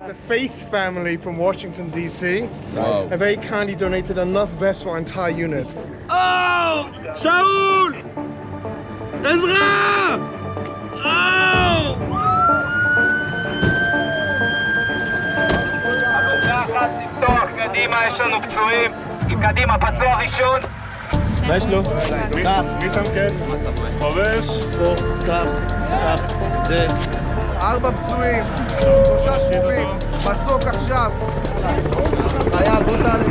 The Feith family from Washington, D.C. Wow. have very kindly donated enough vests for our entire unit. Oh! Shaul! Ezra! Oh! לפתוח קדימה, יש לנו פצועים. עם קדימה, פצוע ראשון. מה יש לו? מי שם כן? חובש. פה, כך, זה. 4 פצועים, 3 שבויים, מסוק עכשיו. חייל, בוא תעלה.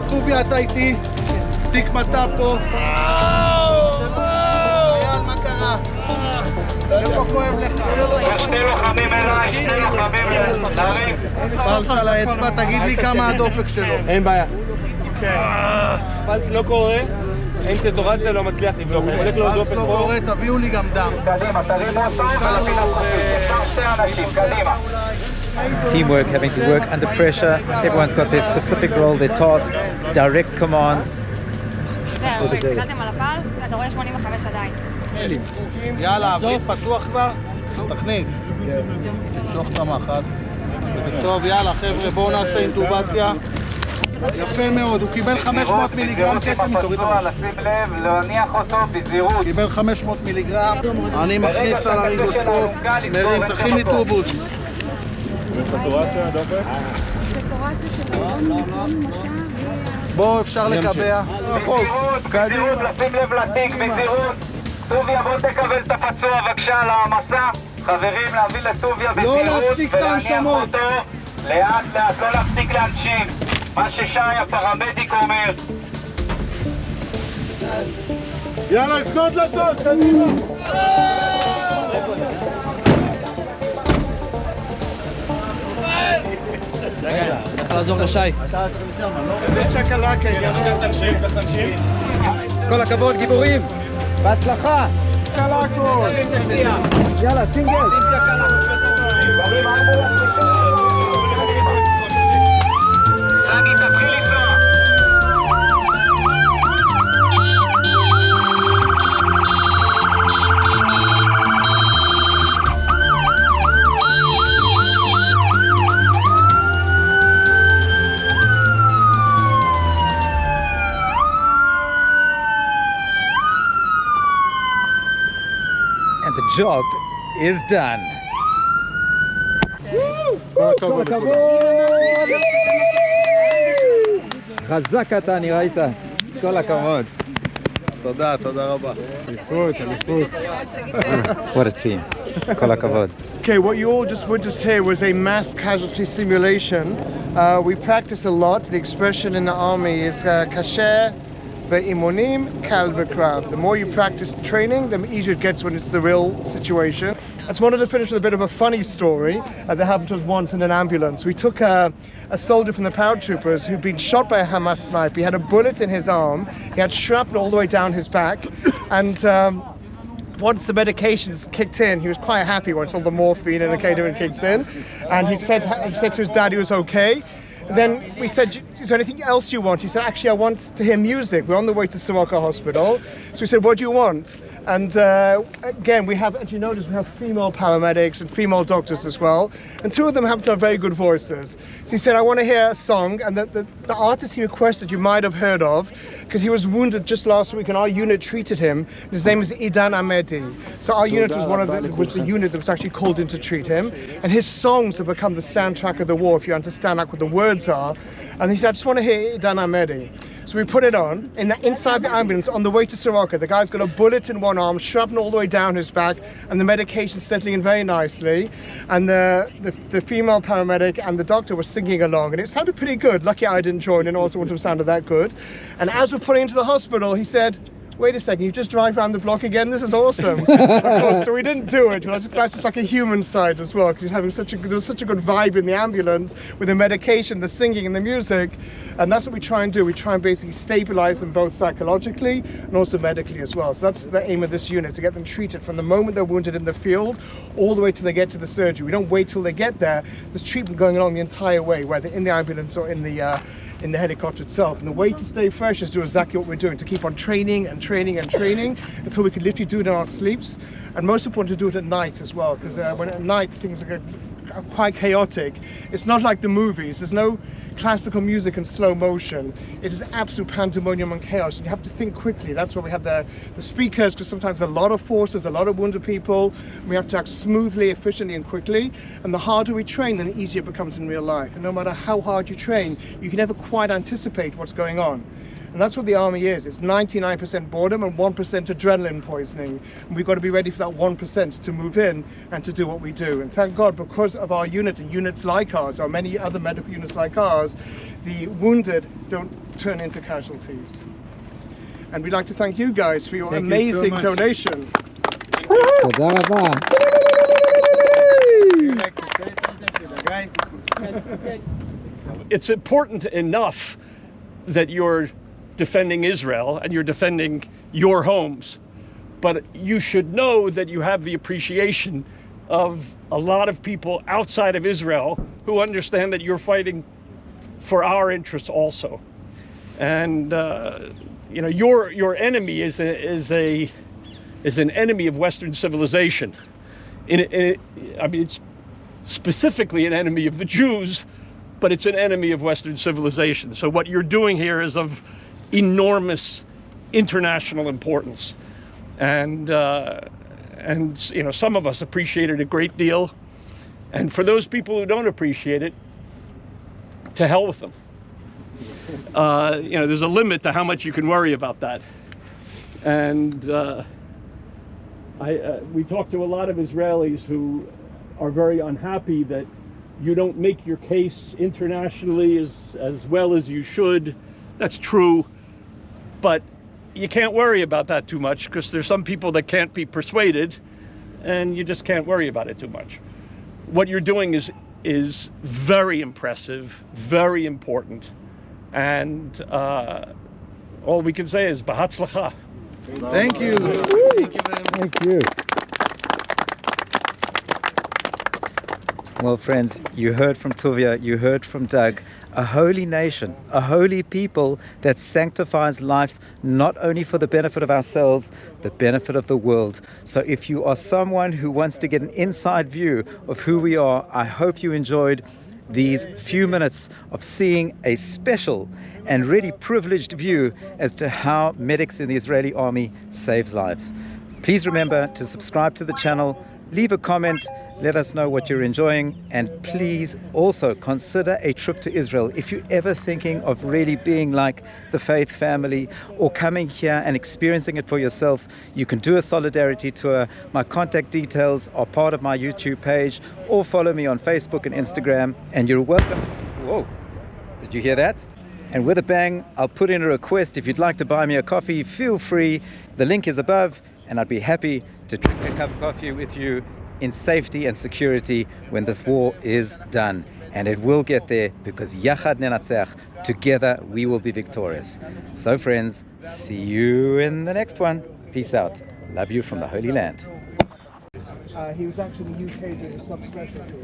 טוביה, אתה איתי? תיק מטה פה. חייל, מה קרה? איפה כואב לך? יש 2 לוחמים אליי, 2 לוחמים להרים. פלס על האצבע, תגיד לי כמה הדופק שלו. אין בעיה. פלס לא קורה, אין סטורציה, לא מצליח לבדוק. פלס לא קורה, תביאו לי גם דם. קדימה, תרימו אותו ולהביא לפרסים. אפשר 2 אנשים, קדימה. Teamwork, having to work under pressure. Everyone's got their specific role, their task, direct commands. זהו, הסתכלתם על הפלס, אתה רואה 85 עדיין. יאללה, אוויר פתוח כבר? תכניס. תמשוך את המחט. טוב, יאללה חבר'ה, בואו נעשה אינטובציה. יפה מאוד, הוא קיבל 500 מיליגרם קסם מתוריד הראש. לשים לב, להניח אותו בזהירות. קיבל 500 מיליגרם, אני מכניס על הריגוסקופ, מרים, תכין לי טובוס. סטורציה, דופק? בואו, אפשר לקבע. בזהירות, לשים לב לתיק, בזהירות. טוביה, בוא תקבל את הפצוע בבקשה על המסע. חברים, להביא לטוביה בזהירות ולהניח אותו לאט לאט, לא להפסיק להנשים. מה ששי הפרמדיק אומר. יאללה, סגוד לטוב, תניחו. צריך לעזור לשי. כל הכבוד, גיבורים. בהצלחה. יאללה, סינגל. סגי, תתחיל לנסוע. And the job is done. כל הכבוד. חזק אתה, נראית. כל הכבוד. תודה, תודה רבה. אליפות, אליפות. What a team. כל הכבוד. Okay, what you all just witnessed here was a mass casualty simulation. We practice a lot. The expression in the army is kasher ve'imonim kal b'krav. The more you practice training, the easier it gets when it's the real situation. I just wanted to finish with a bit of a funny story that happened to us once in an ambulance. We took a soldier from the paratroopers who'd been shot by a Hamas sniper. He had a bullet in his arm. He had shrapnel all the way down his back. And once the medications kicked in, he was quite happy once all the morphine and the ketamine kicks in. And he said to his dad he was okay. Then we said, is there anything else you want? He said, actually, I want to hear music. We're on the way to Soroka Hospital. So we said, what do you want? And again, we have, as you notice, we have female paramedics and female doctors as well. And 2 of them happen to have very good voices. So he said, I want to hear a song. And the artist he requested you might have heard of, because he was wounded just last week and our unit treated him. His name is Idan Ahmedi. So our unit was the unit that was actually called in to treat him. And his songs have become the soundtrack of the war, if you understand like what the words are. And he said, I just want to hear Idan Ahmedi. So we put it on, inside the ambulance on the way to Soroka. The guy's got a bullet in one arm, shrapnel all the way down his back, and the medication's settling in very nicely. And the female paramedic and the doctor were singing along, and it sounded pretty good. Lucky I didn't join in, also wouldn't have sounded that good. And as we're putting into the hospital, he said, wait a second, you just drive around the block again? This is awesome. Of course, so we didn't do it. That's just like a human side as well, because there was such a good vibe in the ambulance with the medication, the singing and the music. And that's what we try and do. We try and basically stabilize them both psychologically and also medically as well. So that's the aim of this unit, to get them treated from the moment they're wounded in the field all the way till they get to the surgery. We don't wait till they get there. There's treatment going along the entire way, whether in the ambulance or in the in the helicopter itself. And the way to stay fresh is do exactly what we're doing, to keep on training and training and training until we can literally do it in our sleeps. And most important to do it at night as well, because when at night things are quite chaotic. It's not like the movies. There's no classical music in slow motion. It is absolute pandemonium and chaos, and you have to think quickly. That's why we have the speakers, because sometimes there's a lot of forces, a lot of wounded people. We have to act smoothly, efficiently and quickly, and the harder we train, then the easier it becomes in real life. And no matter how hard you train, you can never quite anticipate what's going on. And that's what the army is. It's 99% boredom and 1% adrenaline poisoning. And we've got to be ready for that 1% to move in and to do what we do. And thank God, because of our unit and units like ours, or many other medical units like ours, the wounded don't turn into casualties. And we'd like to thank you guys for your amazing donation. תודה רבה. It's important enough that you're defending Israel and you're defending your homes, but you should know that you have the appreciation of a lot of people outside of Israel who understand that you're fighting for our interests also. And you know, your enemy is an enemy of Western civilization. I mean, it's specifically an enemy of the Jews, but it's an enemy of Western civilization. So what you're doing here is of enormous international importance, and you know, some of us appreciate it a great deal, and for those people who don't appreciate it, to hell with them. You know, there's a limit to how much you can worry about that. And we talked to a lot of Israelis who are very unhappy that you don't make your case internationally as well as you should. That's true, but you can't worry about that too much, because there's some people that can't be persuaded, and you just can't worry about it too much. What you're doing is very impressive, very important, and all we can say is B'hatzlacha. Thank you. Thank you very much. Thank you. Well, friends, you heard from Tuvia, you heard from Doug. A holy nation, a holy people that sanctifies life not only for the benefit of ourselves, the benefit of the world. So if you are someone who wants to get an inside view of who we are, I hope you enjoyed these few minutes of seeing a special and really privileged view as to how medics in the Israeli army saves lives. Please remember to subscribe to the channel, leave a comment, let us know what you're enjoying, and please also consider a trip to Israel. If you're ever thinking of really being like the Feith family or coming here and experiencing it for yourself, you can do a solidarity tour. My contact details are part of my YouTube page, or follow me on Facebook and Instagram, and you're welcome. Whoa, did you hear that? And with a bang, I'll put in a request. If you'd like to buy me a coffee, feel free. The link is above, and I'd be happy to drink a cup of coffee with you in safety and security when this war is done. And it will get there, because Yachad Nenatzach, together we will be victorious. So friends, see you in the next one. Peace out. Love you from the Holy Land. He was actually in the UK doing a sub-specialty,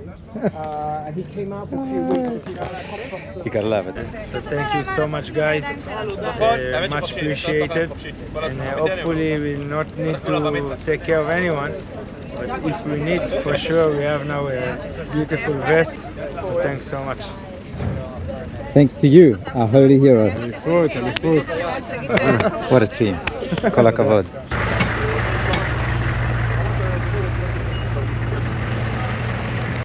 and he came out for a few weeks. You gotta love it. So thank you so much, guys. Much appreciated. And hopefully we'll not need to take care of anyone. But if we need, for sure, we have now a beautiful vest. So thanks so much. Thanks to you, our holy hero. Alifut. What a team. Kol hakavod.